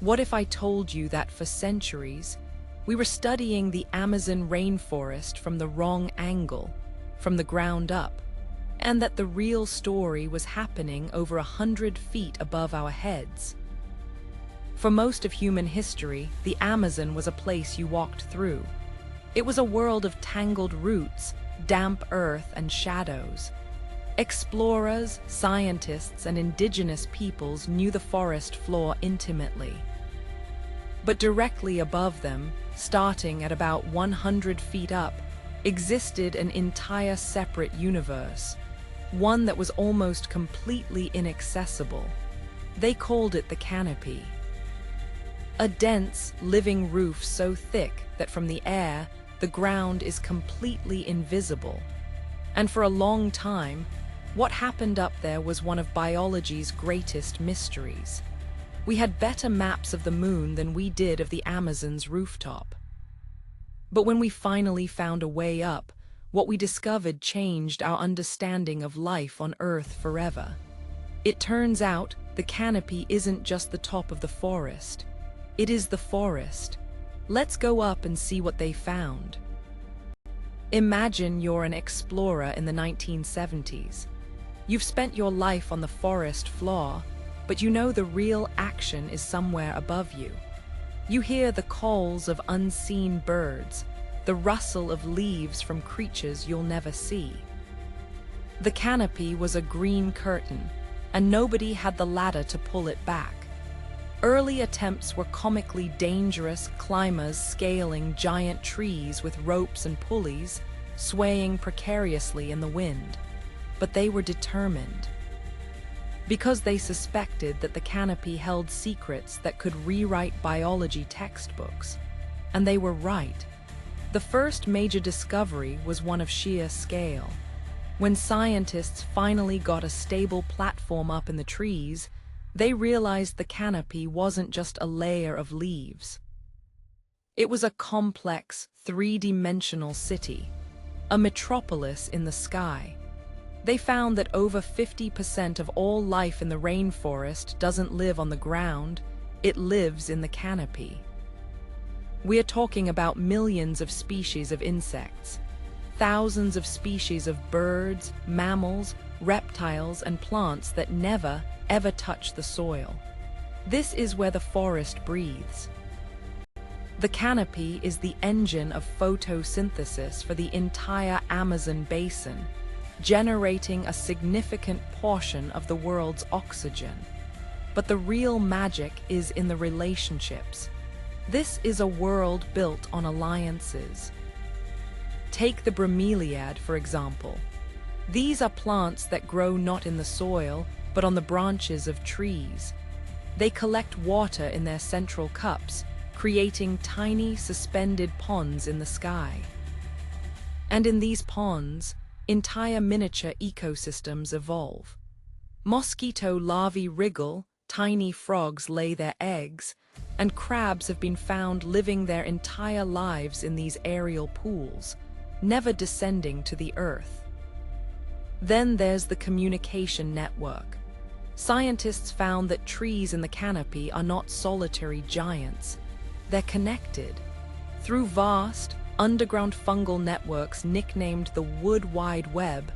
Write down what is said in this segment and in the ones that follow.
What if I told you that for centuries, we were studying the Amazon rainforest from the wrong angle, from the ground up, and that the real story was happening over 100 feet above our heads? For most of human history, the Amazon was a place you walked through. It was a world of tangled roots, damp earth, and shadows. Explorers, scientists, and indigenous peoples knew the forest floor intimately. But directly above them, starting at about 100 feet up, existed an entire separate universe, one that was almost completely inaccessible. They called it the canopy. A dense, living roof so thick that from the air, the ground is completely invisible. And for a long time, what happened up there was one of biology's greatest mysteries. We had better maps of the moon than we did of the Amazon's rooftop. But when we finally found a way up, what we discovered changed our understanding of life on Earth forever. It turns out the canopy isn't just the top of the forest. It is the forest. Let's go up and see what they found. Imagine you're an explorer in the 1970s. You've spent your life on the forest floor, but you know the real action is somewhere above you. You hear the calls of unseen birds, the rustle of leaves from creatures you'll never see. The canopy was a green curtain, and nobody had the ladder to pull it back. Early attempts were comically dangerous climbers scaling giant trees with ropes and pulleys, swaying precariously in the wind. But they were determined. Because they suspected that the canopy held secrets that could rewrite biology textbooks. And they were right. The first major discovery was one of sheer scale. When scientists finally got a stable platform up in the trees, they realized the canopy wasn't just a layer of leaves. It was a complex, three-dimensional city, a metropolis in the sky. They found that over 50% of all life in the rainforest doesn't live on the ground, it lives in the canopy. We are talking about millions of species of insects, thousands of species of birds, mammals, reptiles, and plants that never, ever touch the soil. This is where the forest breathes. The canopy is the engine of photosynthesis for the entire Amazon basin, generating a significant portion of the world's oxygen. But the real magic is in the relationships. This is a world built on alliances. Take the bromeliad, for example. These are plants that grow not in the soil, but on the branches of trees. They collect water in their central cups, creating tiny suspended ponds in the sky. And in these ponds, entire miniature ecosystems evolve. Mosquito larvae wriggle, tiny frogs lay their eggs, and crabs have been found living their entire lives in these aerial pools, never descending to the earth. Then there's the communication network. Scientists found that trees in the canopy are not solitary giants. They're connected. Through vast, underground fungal networks nicknamed the Wood Wide Web,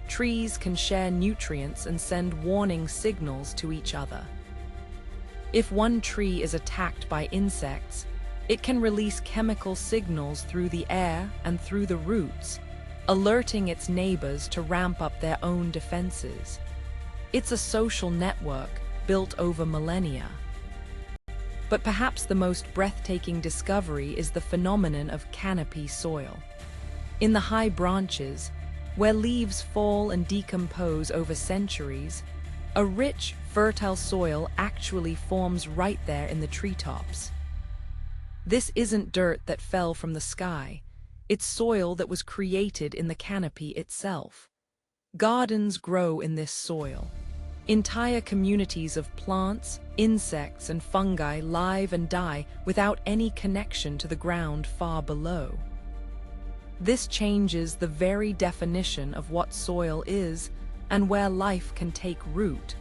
trees can share nutrients and send warning signals to each other. If one tree is attacked by insects, it can release chemical signals through the air and through the roots, alerting its neighbors to ramp up their own defenses. It's a social network built over millennia. But perhaps the most breathtaking discovery is the phenomenon of canopy soil. In the high branches, where leaves fall and decompose over centuries, a rich, fertile soil actually forms right there in the treetops. This isn't dirt that fell from the sky. It's soil that was created in the canopy itself. Gardens grow in this soil. Entire communities of plants, insects, and fungi live and die without any connection to the ground far below. This changes the very definition of what soil is and where life can take root.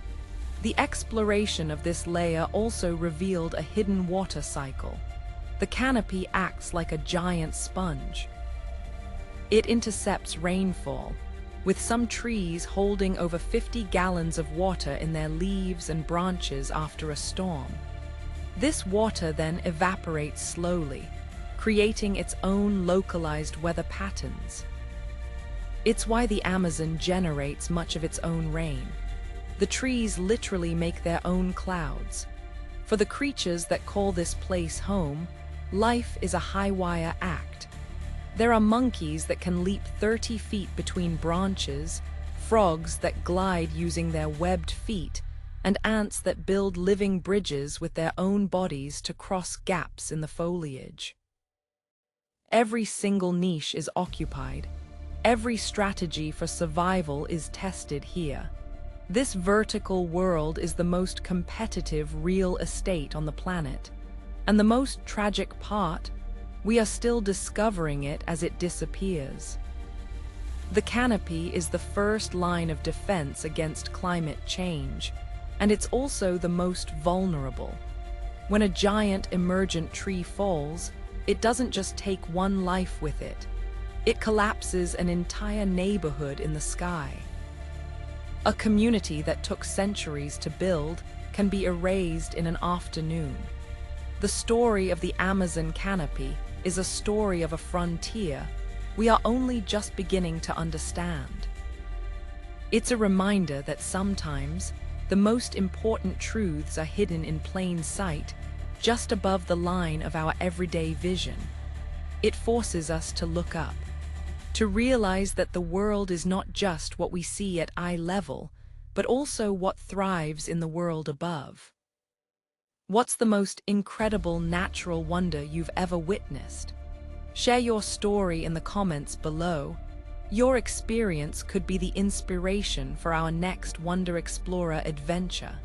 The exploration of this layer also revealed a hidden water cycle. The canopy acts like a giant sponge. It intercepts rainfall, with some trees holding over 50 gallons of water in their leaves and branches after a storm. This water then evaporates slowly, creating its own localized weather patterns. It's why the Amazon generates much of its own rain. The trees literally make their own clouds. For the creatures that call this place home, life is a high-wire act. There are monkeys that can leap 30 feet between branches, frogs that glide using their webbed feet, and ants that build living bridges with their own bodies to cross gaps in the foliage. Every single niche is occupied. Every strategy for survival is tested here. This vertical world is the most competitive real estate on the planet. And the most tragic part, we are still discovering it as it disappears. The canopy is the first line of defense against climate change, and it's also the most vulnerable. When a giant emergent tree falls, it doesn't just take one life with it. It collapses an entire neighborhood in the sky. A community that took centuries to build can be erased in an afternoon. The story of the Amazon canopy is a story of a frontier we are only just beginning to understand. It's a reminder that sometimes the most important truths are hidden in plain sight, just above the line of our everyday vision. It forces us to look up, to realize that the world is not just what we see at eye level, but also what thrives in the world above. What's the most incredible natural wonder you've ever witnessed? Share your story in the comments below. Your experience could be the inspiration for our next Wonder Explorer adventure.